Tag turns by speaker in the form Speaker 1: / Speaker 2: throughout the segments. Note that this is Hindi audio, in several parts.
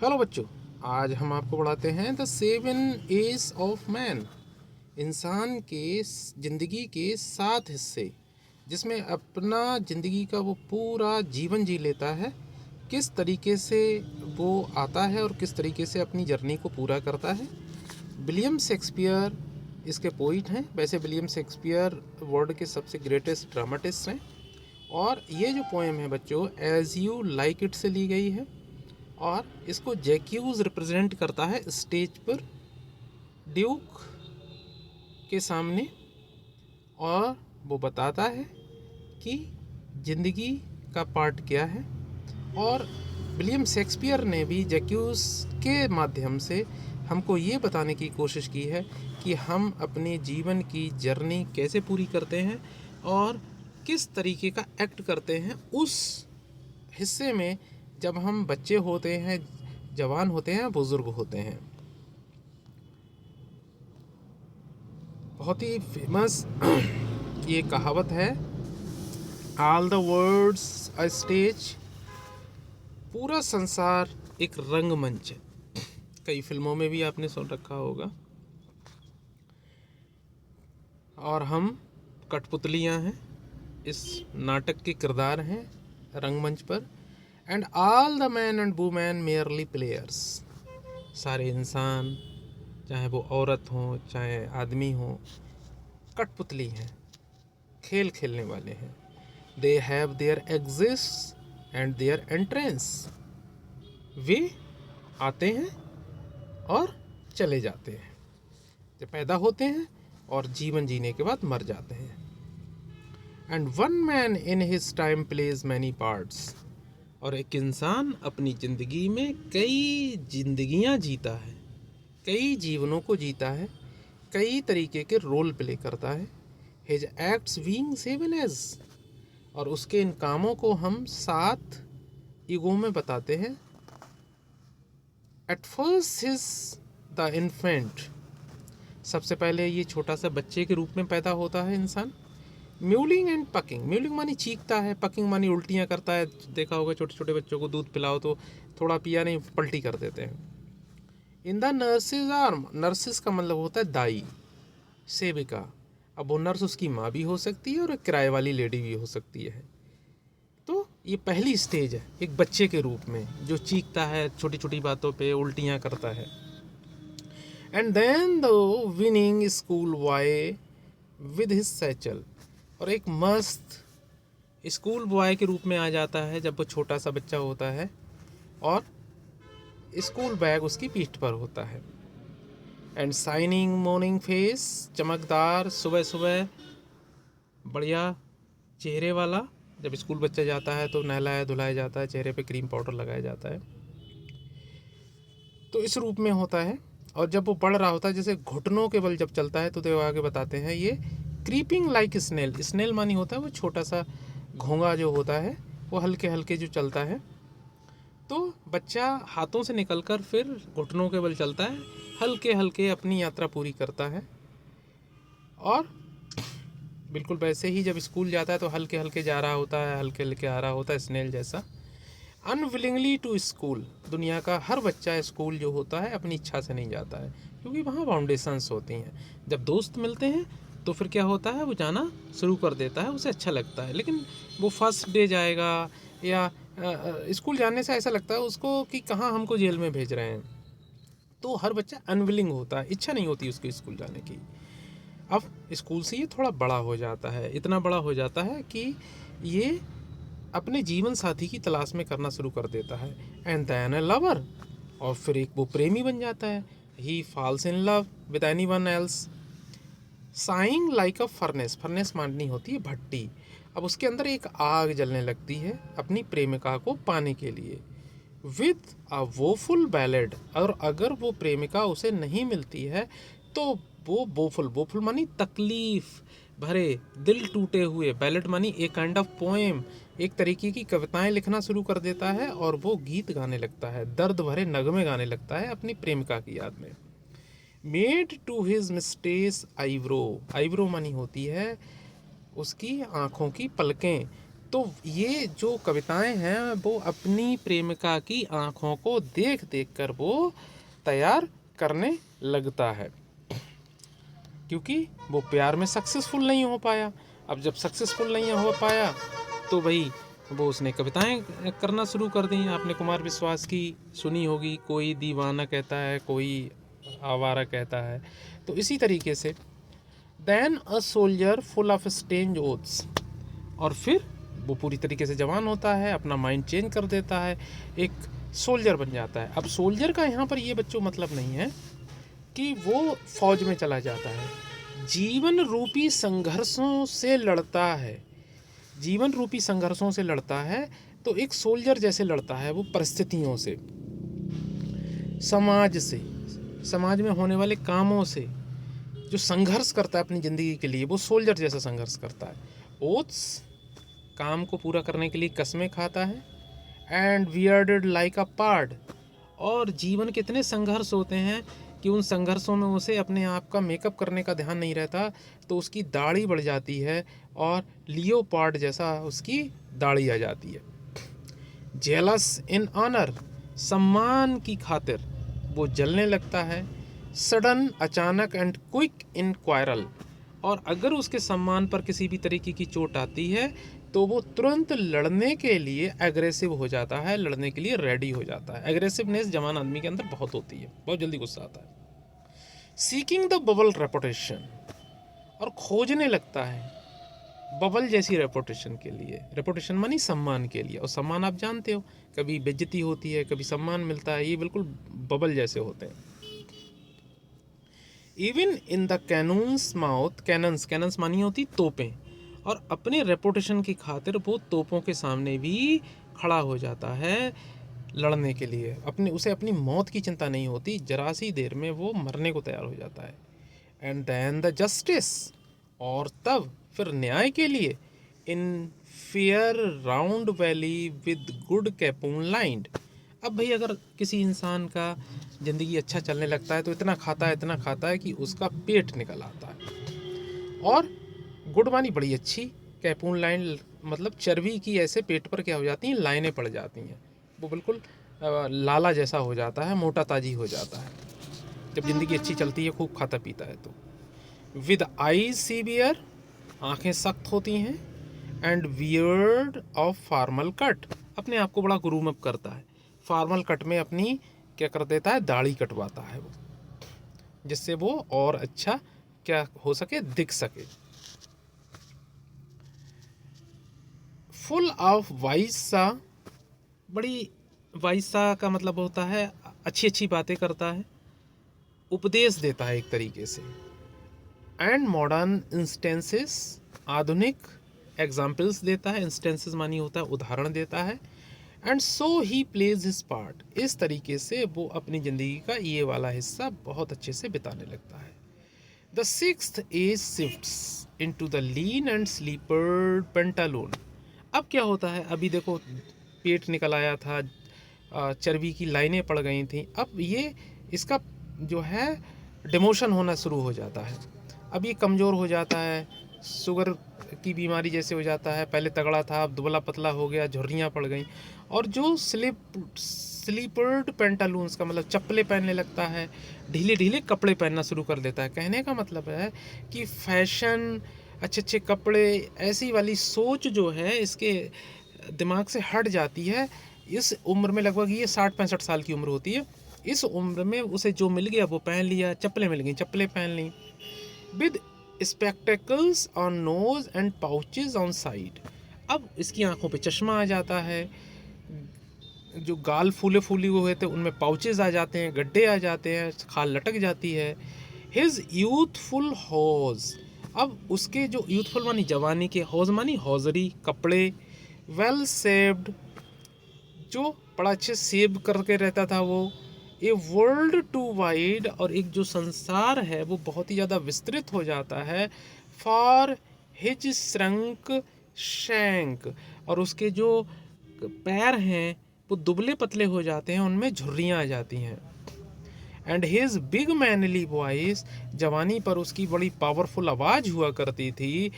Speaker 1: हेलो बच्चों, आज हम आपको पढ़ाते हैं द 7 A's ऑफ मैन। इंसान के ज़िंदगी के 7 हिस्से, जिसमें अपना ज़िंदगी का वो पूरा जीवन जी लेता है। किस तरीके से वो आता है और किस तरीके से अपनी जर्नी को पूरा करता है। विलियम शेक्सपियर इसके पोइट हैं। वैसे विलियम शेक्सपियर वर्ल्ड के सबसे ग्रेटेस्ट ड्रामाटिस्ट हैं। और ये जो पोएम है बच्चों, एज यू लाइक इट से ली गई है और इसको जैक्यूज रिप्रेजेंट करता है स्टेज पर ड्यूक के सामने। और वो बताता है कि ज़िंदगी का पार्ट क्या है। और विलियम शेक्सपियर ने भी जैक्यूज के माध्यम से हमको ये बताने की कोशिश की है कि हम अपने जीवन की जर्नी कैसे पूरी करते हैं और किस तरीके का एक्ट करते हैं उस हिस्से में, जब हम बच्चे होते हैं, जवान होते हैं, बुज़ुर्ग होते हैं। बहुत ही फेमस ये कहावत है, all the words a stage. पूरा संसार एक रंगमंच है। कई फिल्मों में भी आपने सुन रखा होगा। और हम कठपुतलियाँ हैं, इस नाटक के किरदार हैं रंगमंच पर। And all the man and women merely players. सारे इंसान, चाहे वो औरत हो चाहे आदमी हो, कठपुतली हैं, खेल खेलने वाले हैं। They have their exist and their entrance. वे आते हैं और चले जाते हैं, जब पैदा होते हैं और जीवन जीने के बाद मर जाते हैं। And one man in his time plays many parts. और एक इंसान अपनी ज़िंदगी में कई जिंदगियां जीता है, कई जीवनों को जीता है, कई तरीके के रोल प्ले करता है। His acts being 7 age. और उसके इन कामों को हम 7 ईगो में बताते हैं। At first his the infant. सबसे पहले ये छोटा सा बच्चे के रूप में पैदा होता है इंसान। Mewling and packing. म्यूलिंग मानी चीखता है, पकिंग मानी उल्टियाँ करता है। देखा होगा छोटे छोटे बच्चों को दूध पिलाओ तो थोड़ा पिया नहीं, पलटी कर देते हैं। In the nurses arm. Nurses का मतलब होता है दाई, सेविका। अब वो नर्स उसकी माँ भी हो सकती है और एक किराए वाली लेडी भी हो सकती है। तो ये पहली स्टेज है एक बच्चे के रूप में, जो चीखता है, छोटी छोटी बातों पे उल्टियाँ करता है। And then the winning school boy with his satchel. और एक मस्त स्कूल बॉय के रूप में आ जाता है जब वो छोटा सा बच्चा होता है और स्कूल बैग उसकी पीठ पर होता है। And shining morning face. चमकदार सुबह सुबह बढ़िया चेहरे वाला। जब स्कूल बच्चा जाता है तो नहलाया धुलाया जाता है, चेहरे पे क्रीम पाउडर लगाया जाता है, तो इस रूप में होता है। और जब वो बढ़ रहा होता है, जैसे घुटनों के बल जब चलता है, तो देव आगे बताते हैं ये क्रीपिंग लाइक स्नेल। स्नेल मानी होता है वो छोटा सा घोंगा जो होता है, वो हल्के हल्के जो चलता है। तो बच्चा हाथों से निकलकर फिर घुटनों के बल चलता है, हल्के हल्के अपनी यात्रा पूरी करता है। और बिल्कुल वैसे ही जब स्कूल जाता है तो हल्के हल्के जा रहा होता है, हल्के हल्के आ रहा होता है, स्नेल जैसा। Unwillingly to school. दुनिया का हर बच्चा स्कूल जो होता है अपनी इच्छा से नहीं जाता है, क्योंकि वहाँ बाउंडेशंस होती हैं। जब दोस्त मिलते हैं तो फिर क्या होता है, वो जाना शुरू कर देता है, उसे अच्छा लगता है। लेकिन वो फर्स्ट डे जाएगा या स्कूल जाने से ऐसा लगता है उसको कि कहाँ हमको जेल में भेज रहे हैं। तो हर बच्चा अनविलिंग होता है, इच्छा नहीं होती उसकी स्कूल जाने की। अब स्कूल से ये थोड़ा बड़ा हो जाता है, इतना बड़ा हो जाता है कि ये अपने जीवन साथी की तलाश में करना शुरू कर देता है। And then a lover. और फिर एक वो प्रेमी बन जाता है। He falls in love with anyone else. Sighing like a furnace. Furnace माननी होती है भट्टी। अब उसके अंदर एक आग जलने लगती है अपनी प्रेमिका को पाने के लिए। With a woeful ballad. और अगर वो प्रेमिका उसे नहीं मिलती है तो वो वोफुल, वोफुल मानी तकलीफ भरे, दिल टूटे हुए, बैलेड मानी एक काइंड ऑफ पोएम, एक तरीके की कविताएं लिखना शुरू कर देता है और वो गीत गाने लगता है, दर्द भरे नगमे गाने लगता है अपनी प्रेमिका की याद में। Made to his mistress eyebrow. Eyebrow मानी होती है उसकी आँखों की पलकें। तो ये जो कविताएं हैं वो अपनी प्रेमिका की आँखों को देख देख कर वो तैयार करने लगता है, क्योंकि वो प्यार में सक्सेसफुल नहीं हो पाया। अब जब सक्सेसफुल नहीं हो पाया तो भाई वो उसने कविताएं करना शुरू कर दी। आपने कुमार विश्वास की सुनी होगी, कोई दीवाना कहता है, कोई आवारा कहता है। तो इसी तरीके से then a soldier full of strange oaths, और फिर वो पूरी तरीके से जवान होता है, अपना माइंड चेंज कर देता है, एक सोल्जर बन जाता है। अब सोल्जर का यहाँ पर ये बच्चों मतलब नहीं है कि वो फौज में चला जाता है, जीवन रूपी संघर्षों से लड़ता है, जीवन रूपी संघर्षों से लड़ता है। तो एक सोल्जर जैसे लड़ता है वो परिस्थितियों से, समाज से, समाज में होने वाले कामों से जो संघर्ष करता है अपनी ज़िंदगी के लिए, वो सोल्जर जैसा संघर्ष करता है। ओथ्स, काम को पूरा करने के लिए कस्में खाता है। एंड वियर्डेड लाइक अ पार्ड, और जीवन के इतने संघर्ष होते हैं कि उन संघर्षों में उसे अपने आप का मेकअप करने का ध्यान नहीं रहता, तो उसकी दाढ़ी बढ़ जाती है और लियोपार्ड जैसा उसकी दाढ़ी आ जाती है। जेलस इन ऑनर, सम्मान की खातिर वो जलने लगता है। सडन, अचानक, एंड क्विक इन क्वारल, और अगर उसके सम्मान पर किसी भी तरीके की चोट आती है तो वो तुरंत लड़ने के लिए एग्रेसिव हो जाता है, लड़ने के लिए रेडी हो जाता है। एग्रेसिवनेस जवान आदमी के अंदर बहुत होती है, बहुत जल्दी गुस्सा आता है। सीकिंग द बबल रेपुटेशन, और खोजने लगता है बबल जैसी रेपुटेशन के लिए। रेपुटेशन मानी सम्मान के लिए, और सम्मान आप जानते हो, कभी बेइज्जती होती है, कभी सम्मान मिलता है, ये बिल्कुल बबल जैसे होते हैं। Even in the cannon's mouth, cannons मानी होती तोपें, और अपने रेपुटेशन की खातिर वो तोपों के सामने भी खड़ा हो जाता है लड़ने के लिए। उसे अपनी मौत की चिंता नहीं होती, जरा सी देर में वो मरने को तैयार हो जाता है। एंड देन द जस्टिस, और तब फिर न्याय के लिए, in fair round belly with good capon lined. अब भाई अगर किसी इंसान का ज़िंदगी अच्छा चलने लगता है तो इतना खाता है कि उसका पेट निकल आता है। और गुड मानी बड़ी अच्छी, कैपून लाइन मतलब चर्बी की ऐसे पेट पर क्या हो जाती हैं, लाइनें पड़ जाती हैं, वो बिल्कुल लाला जैसा हो जाता है, मोटा ताजी हो जाता है जब ज़िंदगी अच्छी चलती है, खूब खाता पीता है। तो विद आईज सीवियर, आँखें सख्त होती हैं। And weird of formal cut, अपने आप को बड़ा ग्रूम अप करता है, फॉर्मल कट में अपनी क्या कर देता है, दाढ़ी कटवाता है वो, जिससे वो और अच्छा क्या हो सके, दिख सके। फुल ऑफ वाइसा, बड़ी वाइसा का मतलब होता है अच्छी अच्छी बातें करता है, उपदेश देता है एक तरीके से। एंड मॉडर्न इंस्टेंसेस, आधुनिक एग्जाम्पल्स देता है, इंस्टेंसेस मानी होता है उदाहरण देता है। And so he plays his part, इस तरीके से वो अपनी ज़िंदगी का ये वाला हिस्सा बहुत अच्छे से बिताने लगता है। The sixth age shifts into the lean and slipper pantaloon. अब क्या होता है, अभी देखो पेट निकल आया था, चर्बी की लाइनें पड़ गई थी, अब ये इसका जो है डिमोशन होना शुरू हो जाता है। अब ये कमज़ोर हो जाता है, शुगर की बीमारी जैसे हो जाता है, पहले तगड़ा था अब दुबला पतला हो गया, झुर्रियाँ पड़ गई। और जो स्लीपर्ड पेंटालून्स का मतलब चप्पलें पहनने लगता है, ढीले ढीले कपड़े पहनना शुरू कर देता है। कहने का मतलब है कि फैशन, अच्छे अच्छे कपड़े, ऐसी वाली सोच जो है इसके दिमाग से हट जाती है। इस उम्र में लगभग ये 60-65 साल की उम्र होती है, इस उम्र में उसे जो मिल गया वो पहन लिया, चप्पलें मिल गई चप्पलें पहन ली। With spectacles on nose and pouches on side, अब इसकी आंखों पे चश्मा आ जाता है, जो गाल फूले फूले हुए थे उनमें पाउचेज आ जाते हैं, गड्ढे आ जाते हैं, खाल लटक जाती है। हिज यूथफुल हौज, अब उसके जो यूथफुल मानी जवानी के, हौज मानी हौजरी, कपड़े, वेल सेव्ड, जो बड़ा अच्छे सेव करके रहता था वो। ए वर्ल्ड टू वाइड, और एक जो संसार है वो बहुत ही ज़्यादा विस्तृत हो जाता है। फॉर हिज श्रंक शैंक, और उसके जो पैर हैं वो दुबले पतले हो जाते हैं, उनमें झुर्रियाँ आ जाती हैं। And his big manly voice, जवानी पर उसकी बड़ी पावरफुल आवाज़ हुआ करती थी,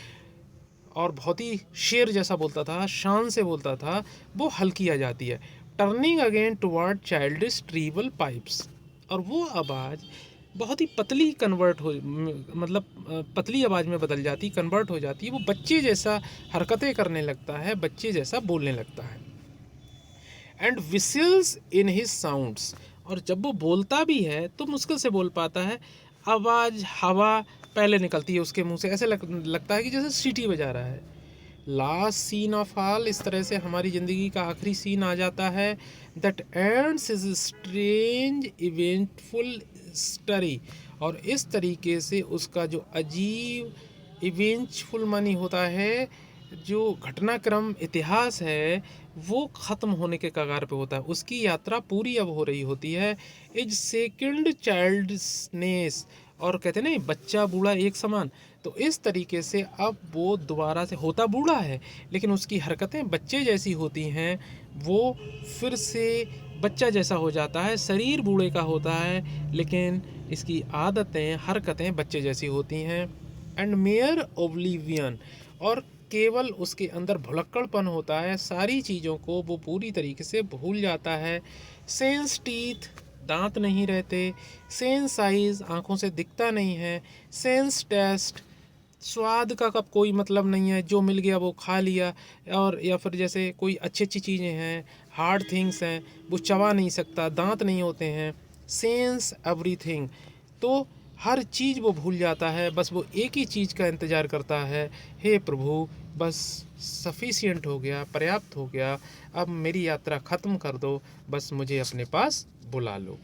Speaker 1: और बहुत ही शेर जैसा बोलता था, शान से बोलता था, वो हल्की आ जाती है। Turning again toward childish tribal pipes, और वो आवाज़ बहुत ही पतली कन्वर्ट हो, मतलब पतली आवाज़ में बदल जाती, कन्वर्ट हो जाती है। वो बच्चे जैसा हरकतें करने लगता है, बच्चे जैसा बोलने लगता है। एंड विसिल्स इन हिज साउंड्स, और जब वो बोलता भी है तो मुश्किल से बोल पाता है। आवाज़, हवा पहले निकलती है उसके मुंह से, ऐसे लगता है कि जैसे सीटी बजा रहा है। लास्ट सीन ऑफ ऑल, इस तरह से हमारी ज़िंदगी का आखिरी सीन आ जाता है। That ends is strange eventful story, और इस तरीके से उसका जो अजीब इवेंटफुल मानी होता है, जो घटनाक्रम इतिहास है, वो ख़त्म होने के कगार पे होता है। उसकी यात्रा पूरी अब हो रही होती है। इज सेकंड चाइल्डनेस, और कहते नहीं बच्चा बूढ़ा एक समान, तो इस तरीके से अब वो दोबारा से होता बूढ़ा है, लेकिन उसकी हरकतें बच्चे जैसी होती हैं। वो फिर से बच्चा जैसा हो जाता है, शरीर बूढ़े का होता है, लेकिन इसकी आदतें, हरकतें बच्चे जैसी होती हैं। एंड मेयर ओब्लिवियन, और केवल उसके अंदर भुलक्कड़पन होता है, सारी चीज़ों को वो पूरी तरीके से भूल जाता है। सेंस टीथ, दांत नहीं रहते। सेंस साइज, आँखों से दिखता नहीं है। सेंस टेस्ट, स्वाद का कब कोई मतलब नहीं है, जो मिल गया वो खा लिया। और या फिर जैसे कोई अच्छी अच्छी चीज़ें हैं, हार्ड थिंग्स हैं, वो चबा नहीं सकता, दांत नहीं होते हैं। सेंस एवरीथिंग, तो हर चीज़ वो भूल जाता है, बस वो एक ही चीज़ का इंतज़ार करता है, हे प्रभु बस सफिशिएंट हो गया, पर्याप्त हो गया, अब मेरी यात्रा ख़त्म कर दो, बस मुझे अपने पास बुला लो।